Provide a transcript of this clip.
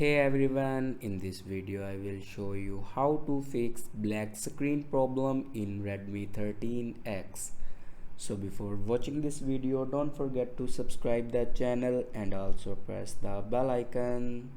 Hey everyone, in this video I will show you how to fix black screen problem in Redmi 13x. So before watching this video, don't forget to subscribe that channel and also press the bell icon.